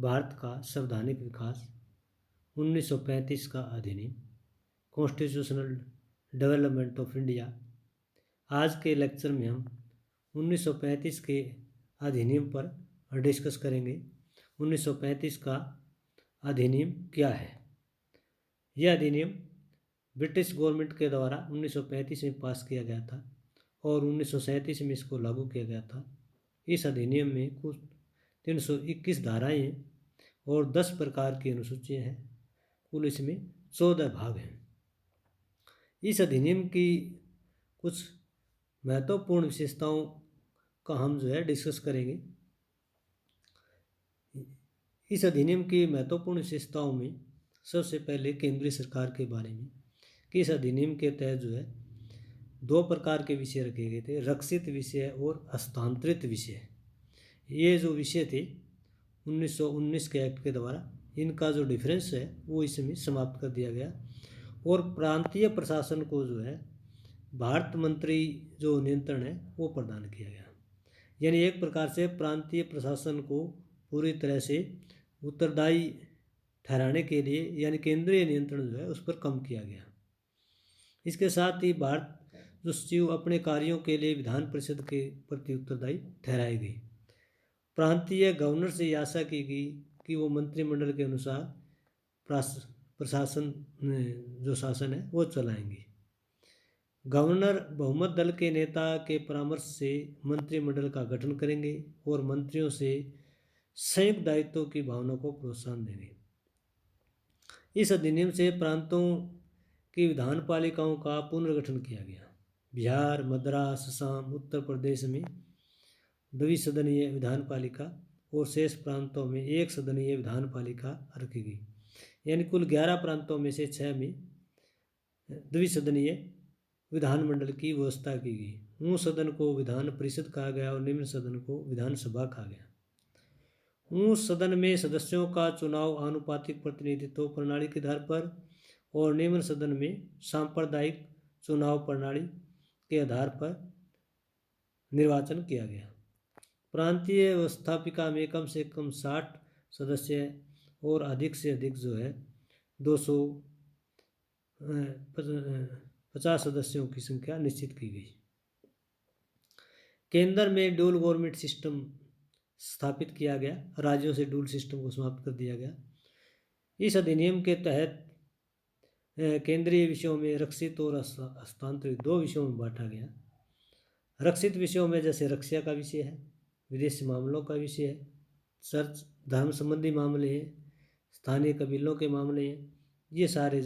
भारत का संवैधानिक विकास, 1935 का अधिनियम, कॉन्स्टिट्यूशनल डेवलपमेंट ऑफ इंडिया। आज के लेक्चर में हम 1935 के अधिनियम पर डिस्कस करेंगे। 1935 का अधिनियम क्या है? यह अधिनियम ब्रिटिश गवर्नमेंट के द्वारा 1935 में पास किया गया था और 1937 में इसको लागू किया गया था। इस अधिनियम में कुल 321 धाराएं हैं और 10 प्रकार की अनुसूचियां हैं। कुल इसमें 14 भाग हैं। इस अधिनियम की कुछ महत्वपूर्ण विशेषताओं का हम डिस्कस करेंगे। इस अधिनियम की महत्वपूर्ण विशेषताओं में सबसे पहले केंद्रीय सरकार के बारे में कि इस अधिनियम के तहत 2 प्रकार के विषय रखे गए थे, रक्षित विषय और हस्तांतरित विषय। ये जो विषय थे 1919 के एक्ट के द्वारा, इनका जो डिफरेंस है वो इसमें समाप्त कर दिया गया और प्रांतीय प्रशासन को भारत मंत्री जो नियंत्रण है वो प्रदान किया गया। यानी एक प्रकार से प्रांतीय प्रशासन को पूरी तरह से उत्तरदायी ठहराने के लिए यानी केंद्रीय नियंत्रण उस पर कम किया गया। इसके साथ ही भारत जो सचिव अपने कार्यों के लिए विधान परिषद के प्रति उत्तरदायी ठहराए गए। प्रांतीय गवर्नर से यह आशा की गई कि वो मंत्रिमंडल के अनुसार प्रशासन जो शासन है वो चलाएंगे। गवर्नर बहुमत दल के नेता के परामर्श से मंत्रिमंडल का गठन करेंगे और मंत्रियों से संयुक्त दायित्वों की भावना को प्रोत्साहन देंगे। इस अधिनियम से प्रांतों की विधान पालिकाओं का पुनर्गठन किया गया। बिहार, मद्रास, असम, उत्तर प्रदेश में द्विसदनीय विधान पालिका और शेष प्रांतों में एक सदनीय विधान पालिका रखी गई। यानी कुल 11 प्रांतों में से 6 में द्विसदनीय विधानमंडल की व्यवस्था की गई। ऊंच सदन को विधान परिषद कहा गया और निम्न सदन को विधानसभा कहा गया। ऊंच सदन में सदस्यों का चुनाव आनुपातिक प्रतिनिधित्व प्रणाली के आधार पर और निम्न सदन में सांप्रदायिक चुनाव प्रणाली के आधार पर निर्वाचन किया गया। प्रांतीय व्यवस्थापिका में कम से कम 60 सदस्य और अधिक से अधिक 250 सदस्यों की संख्या निश्चित की गई। केंद्र में ड्यूल गवर्नमेंट सिस्टम स्थापित किया गया। राज्यों से ड्यूल सिस्टम को समाप्त कर दिया गया। इस अधिनियम के तहत केंद्रीय विषयों में रक्षित और हस्तांतरित 2 विषयों में बांटा गया। रक्षित विषयों में जैसे रक्षा का विषय है, विदेशी मामलों का विषय है, चर्च धर्म संबंधी मामले हैं, स्थानीय कबीलों के मामले हैं। ये सारे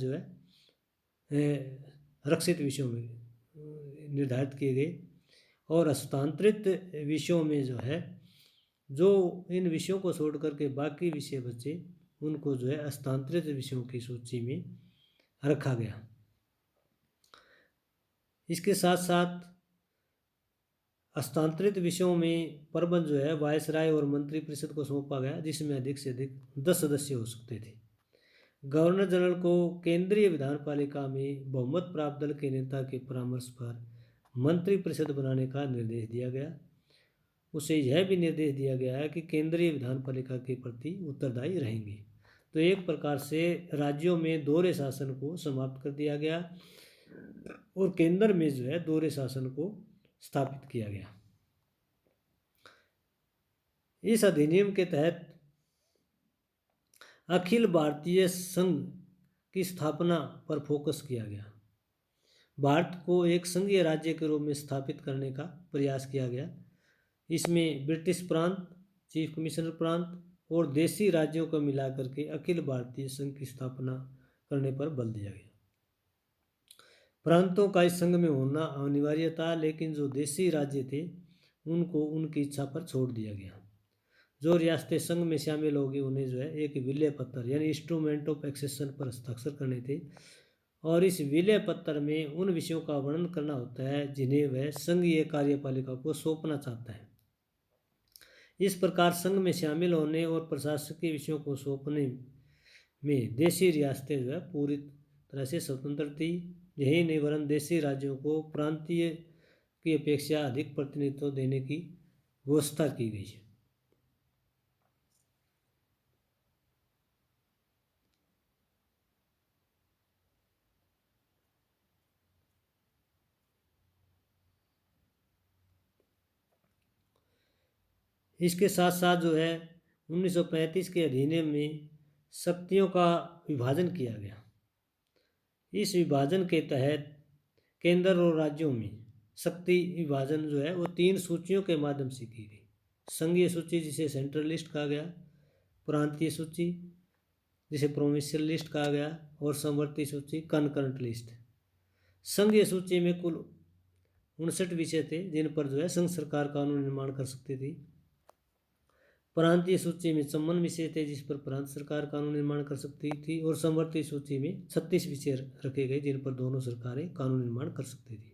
रक्षित विषयों में निर्धारित किए गए। और हस्तांतरित विषयों में जो इन विषयों को छोड़ करके बाकी विषय बचे उनको हस्तांतरित विषयों की सूची में रखा गया। इसके साथ साथ हस्तांतरित विषयों में प्रबंध वायसराय और मंत्रिपरिषद को सौंपा गया, जिसमें अधिक से अधिक 10 सदस्य हो सकते थे। गवर्नर जनरल को केंद्रीय विधान पालिका में बहुमत प्राप्त दल के नेता के परामर्श पर मंत्रिपरिषद बनाने का निर्देश दिया गया। उसे यह भी निर्देश दिया गया है कि केंद्रीय विधान पालिका के प्रति उत्तरदायी रहेंगे। तो एक प्रकार से राज्यों में दोहरे शासन को समाप्त कर दिया गया और केंद्र में दोहरे शासन को स्थापित किया गया। इस अधिनियम के तहत अखिल भारतीय संघ की स्थापना पर फोकस किया गया। भारत को एक संघीय राज्य के रूप में स्थापित करने का प्रयास किया गया। इसमें ब्रिटिश प्रांत, चीफ कमिश्नर प्रांत और देशी राज्यों को मिलाकर के अखिल भारतीय संघ की स्थापना करने पर बल दिया गया। प्रांतों का इस संघ में होना अनिवार्य था, लेकिन जो देशी राज्य थे उनको उनकी इच्छा पर छोड़ दिया गया। जो रियासतें संघ में शामिल होगी उन्हें एक विलय पत्र यानी इंस्ट्रूमेंट ऑफ एक्सेशन पर हस्ताक्षर करने थे और इस विलय पत्र में उन विषयों का वर्णन करना होता है जिन्हें वह संघीय कार्यपालिका को सौंपना चाहता है। इस प्रकार संघ में शामिल होने और प्रशासकीय विषयों को सौंपने में देशी रियासतें पूरी तरह से स्वतंत्र थी। यही नहीं वरन देशी राज्यों को प्रांतीय की अपेक्षा अधिक प्रतिनिधित्व देने की व्यवस्था की गई है। इसके साथ साथ जो है 1935 के अधिनियम में शक्तियों का विभाजन किया गया। इस विभाजन के तहत केंद्र और राज्यों में शक्ति विभाजन जो है वो 3 सूचियों के माध्यम से की गई। संघीय सूची जिसे सेंट्रल लिस्ट कहा गया, प्रांतीय सूची जिसे प्रोविंशियल लिस्ट कहा गया, और समवर्ती सूची कनकरेंट लिस्ट। संघीय सूची में कुल 59 विषय थे जिन पर जो है संघ सरकार कानून निर्माण कर सकती थी। प्रांतीय सूची में 54 विषय थे जिस पर प्रांत सरकार कानून निर्माण कर सकती थी, और समवर्ती सूची में 36 विषय रखे गए जिन पर दोनों सरकारें कानून निर्माण कर सकती थी।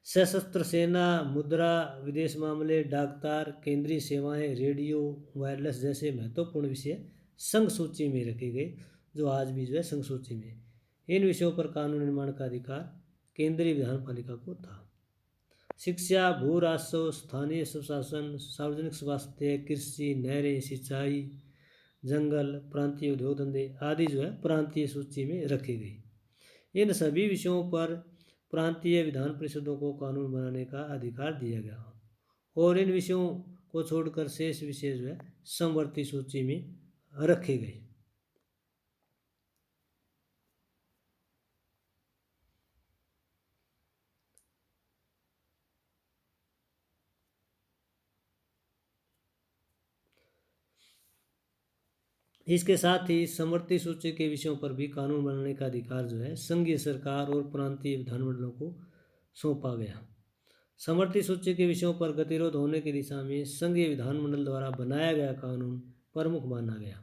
सशस्त्र सेना, मुद्रा, विदेश मामले, डाकतार, केंद्रीय सेवाएं, रेडियो, वायरलेस जैसे महत्वपूर्ण विषय संघ सूची में रखे गए, जो आज भी जो है संघ सूची में। इन विषयों पर कानून निर्माण का अधिकार केंद्रीय विधानपालिका को था। शिक्षा, भू राजस्व, स्थानीय स्वशासन, सार्वजनिक स्वास्थ्य, कृषि, नहरें, सिंचाई, जंगल, प्रांतीय उद्योग धंधे आदि जो है प्रांतीय सूची में रखे गए। इन सभी विषयों पर प्रांतीय विधान परिषदों को कानून बनाने का अधिकार दिया गया, और इन विषयों को छोड़कर शेष विषय जो है समवर्ती सूची में रखे गए। इसके साथ ही समवर्ती सूची के विषयों पर भी कानून बनाने का अधिकार जो है संघीय सरकार और प्रांतीय विधानमंडलों को सौंपा गया। समवर्ती सूची के विषयों पर गतिरोध होने की दिशा में संघीय विधानमंडल द्वारा बनाया गया कानून प्रमुख माना गया।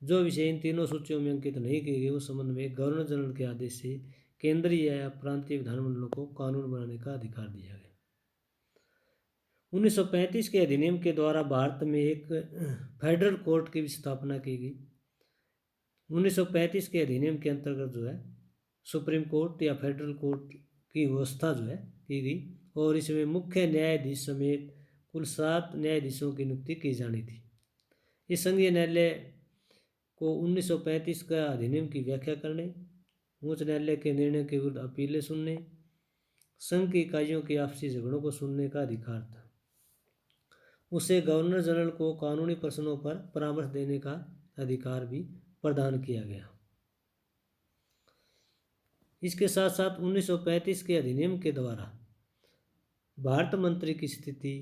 जो विषय इन तीनों सूचियों में अंकित नहीं किए गए उस संबंध में गवर्नर जनरल के आदेश से केंद्रीय या प्रांतीय विधानमंडलों को कानून बनाने का अधिकार दिया गया। 1935 के अधिनियम के द्वारा भारत में एक फेडरल कोर्ट की भी स्थापना की गई। 1935 के अधिनियम के अंतर्गत जो है सुप्रीम कोर्ट या फेडरल कोर्ट की व्यवस्था जो है की गई, और इसमें मुख्य न्यायाधीश समेत कुल 7 न्यायाधीशों की नियुक्ति की जानी थी। इस संघीय न्यायालय को 1935 का अधिनियम की व्याख्या करने, उच्च न्यायालय के निर्णय के विरुद्ध अपीलें सुनने, संघ की इकाइयों के आपसी झगड़ों को सुनने का अधिकार था। उसे गवर्नर जनरल को कानूनी प्रश्नों पर परामर्श देने का अधिकार भी प्रदान किया गया। इसके साथ साथ 1935 के अधिनियम के द्वारा भारत मंत्री की स्थिति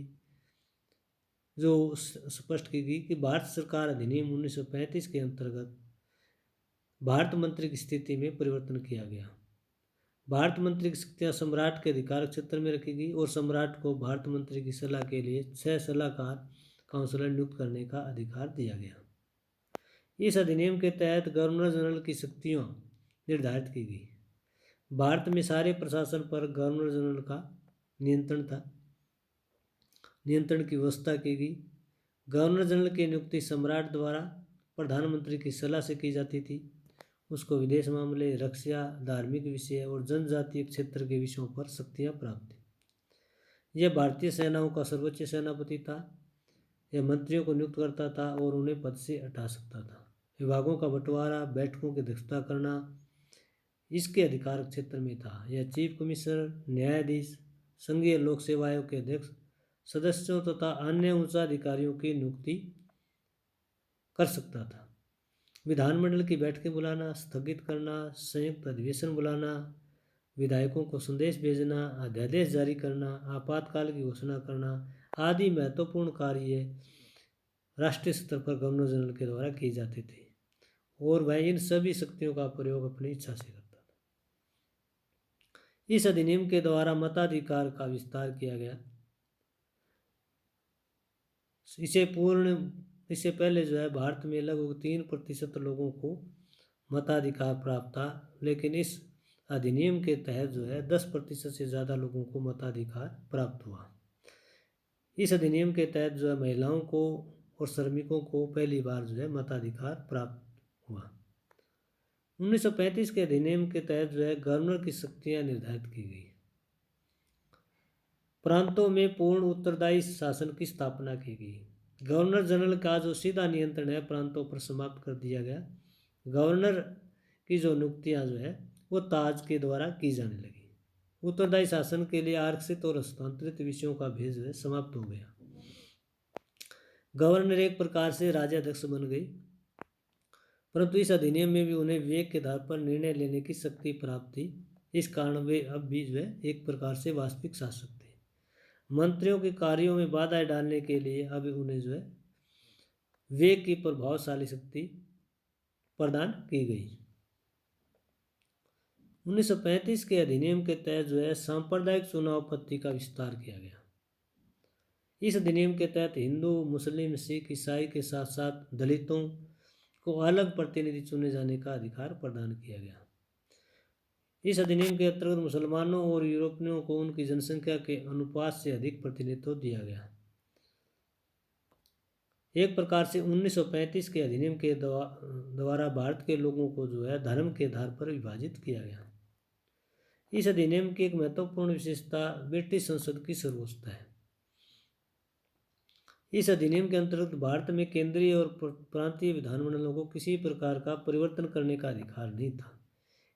जो स्पष्ट की गई कि भारत सरकार अधिनियम 1935 के अंतर्गत भारत मंत्री की स्थिति में परिवर्तन किया गया। भारत मंत्री की शक्तियां सम्राट के अधिकार क्षेत्र में रखी गई, और सम्राट को भारत मंत्री की सलाह के लिए 6 सलाहकार काउंसलर नियुक्त करने का अधिकार दिया गया। इस अधिनियम के तहत गवर्नर जनरल की शक्तियां निर्धारित की गई। भारत में सारे प्रशासन पर गवर्नर जनरल का नियंत्रण था, नियंत्रण की व्यवस्था की गई। गवर्नर जनरल की नियुक्ति सम्राट द्वारा प्रधानमंत्री की सलाह से की जाती थी। उसको विदेश मामले, रक्षा, धार्मिक विषय और जनजातीय क्षेत्र के विषयों पर शक्तियाँ प्राप्त थी। यह भारतीय सेनाओं का सर्वोच्च सेनापति था। यह मंत्रियों को नियुक्त करता था और उन्हें पद से हटा सकता था। विभागों का बंटवारा, बैठकों की अध्यक्षता करना इसके अधिकार क्षेत्र में था। यह चीफ कमिश्नर, न्यायाधीश, संघीय लोक सेवा आयोग के अध्यक्ष, सदस्यों तथा अन्य उच्चाधिकारियों की नियुक्ति कर सकता था। विधानमंडल की बैठकें बुलाना, स्थगित करना, संयुक्त अधिवेशन बुलाना, विधायकों को संदेश भेजना, अध्यादेश जारी करना, आपातकाल की घोषणा करना आदि महत्वपूर्ण कार्य राष्ट्रीय स्तर पर गवर्नर जनरल के द्वारा किए जाते थे, और वह इन सभी शक्तियों का प्रयोग अपनी इच्छा से करता था। इस अधिनियम के द्वारा मताधिकार का विस्तार किया गया। इससे पहले जो है भारत में लगभग 3% लोगों को मताधिकार प्राप्त था, लेकिन इस अधिनियम के तहत जो है 10% से ज़्यादा लोगों को मताधिकार प्राप्त हुआ। इस अधिनियम के तहत जो है महिलाओं को और श्रमिकों को पहली बार जो है मताधिकार प्राप्त हुआ। 1935 के अधिनियम के तहत जो है गवर्नर की शक्तियाँ निर्धारित की गई। प्रांतों में पूर्ण उत्तरदायी शासन की स्थापना की गई। गवर्नर जनरल का जो सीधा नियंत्रण है प्रांतों पर समाप्त कर दिया गया। गवर्नर की जो नियुक्तियां जो है वो ताज के द्वारा की जाने लगी। उत्तरदायी शासन के लिए आरक्षित और हस्तांतरित विषयों का भेद जो है समाप्त हो गया। गवर्नर एक प्रकार से राज्याध्यक्ष बन गए, परंतु इस अधिनियम में भी उन्हें विवेक के आधार पर निर्णय लेने की शक्ति प्राप्त थी। इस कारण वे अब भी जो है एक प्रकार से वास्तविक शासक थे। मंत्रियों के कार्यों में बाधाएं डालने के लिए अब उन्हें जो है विवेक की प्रभावशाली शक्ति प्रदान की गई। 1935 के अधिनियम के तहत जो है सांप्रदायिक चुनाव पद्धति का विस्तार किया गया। इस अधिनियम के तहत हिंदू, मुस्लिम, सिख, ईसाई के साथ साथ दलितों को अलग प्रतिनिधि चुने जाने का अधिकार प्रदान किया गया। इस अधिनियम के अंतर्गत मुसलमानों और यूरोपियों को उनकी जनसंख्या के अनुपात से अधिक प्रतिनिधित्व दिया गया। एक प्रकार से 1935 के अधिनियम के द्वारा भारत के लोगों को जो है धर्म के आधार पर विभाजित किया गया। इस अधिनियम की एक महत्वपूर्ण विशेषता ब्रिटिश संसद की सर्वोच्चता है। इस अधिनियम के अंतर्गत भारत में केंद्रीय और प्रांतीय विधानमंडलों को किसी प्रकार का परिवर्तन करने का अधिकार नहीं था।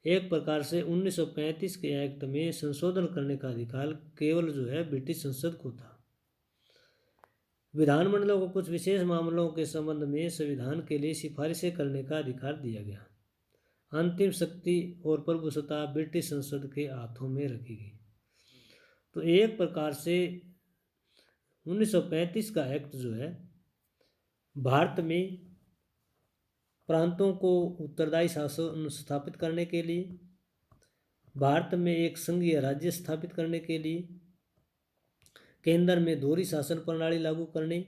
एक प्रकार से 1935 के एक्ट में संशोधन करने का अधिकार केवल जो है ब्रिटिश संसद को था। विधानमंडलों को कुछ विशेष मामलों के संबंध में संविधान के लिए सिफारिशें करने का अधिकार दिया गया। अंतिम शक्ति और प्रभुसत्ता ब्रिटिश संसद के हाथों में रखी गई। तो एक प्रकार से 1935 का एक्ट जो है भारत में प्रांतों को उत्तरदायी शासन स्थापित करने के लिए, भारत में एक संघीय राज्य स्थापित करने के लिए, केंद्र में दोहरी शासन प्रणाली लागू करने,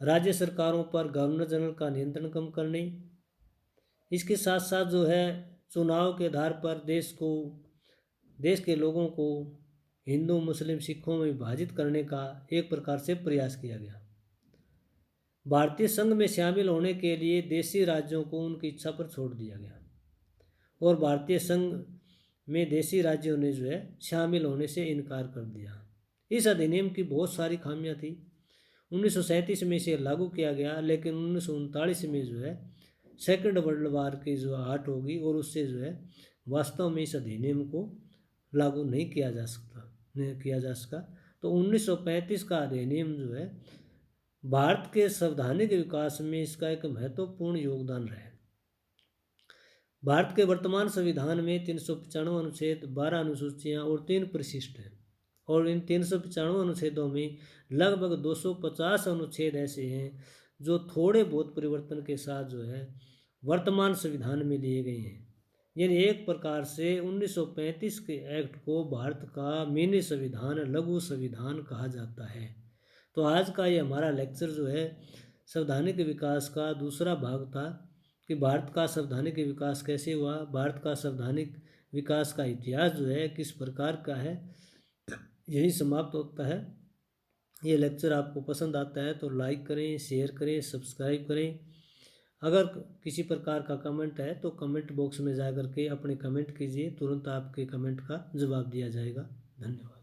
राज्य सरकारों पर गवर्नर जनरल का नियंत्रण कम करने, इसके साथ साथ जो है चुनाव के आधार पर देश के लोगों को हिंदू, मुस्लिम, सिखों में विभाजित करने का एक प्रकार से प्रयास किया गया। भारतीय संघ में शामिल होने के लिए देशी राज्यों को उनकी इच्छा पर छोड़ दिया गया और भारतीय संघ में देशी राज्यों ने जो है शामिल होने से इनकार कर दिया। इस अधिनियम की बहुत सारी खामियां थी। 1937 में इसे लागू किया गया, लेकिन 1939 में जो है सेकेंड वर्ल्ड वार की जो आहट होगी और उससे जो है वास्तव में इस अधिनियम को लागू नहीं किया जा सका। तो 1935 का अधिनियम जो है भारत के संवैधानिक विकास में इसका एक महत्वपूर्ण योगदान रहा है। भारत के वर्तमान संविधान में 395 अनुच्छेद, 12 अनुसूचियां और 3 परिशिष्ट हैं और इन 395 अनुच्छेदों में लगभग 250 अनुच्छेद ऐसे हैं जो थोड़े बहुत परिवर्तन के साथ जो है वर्तमान संविधान में लिए गए हैं। यानी एक प्रकार से 1935 के एक्ट को भारत का मिनी संविधान, लघु संविधान कहा जाता है। तो आज का ये हमारा लेक्चर जो है संवैधानिक विकास का दूसरा भाग था कि भारत का संवैधानिक विकास कैसे हुआ, भारत का संवैधानिक विकास का इतिहास जो है किस प्रकार का है, यही समाप्त होता है। ये लेक्चर आपको पसंद आता है तो लाइक करें, शेयर करें, सब्सक्राइब करें। अगर किसी प्रकार का कमेंट है तो कमेंट बॉक्स में जा करके अपने कमेंट कीजिए, तुरंत आपके कमेंट का जवाब दिया जाएगा। धन्यवाद।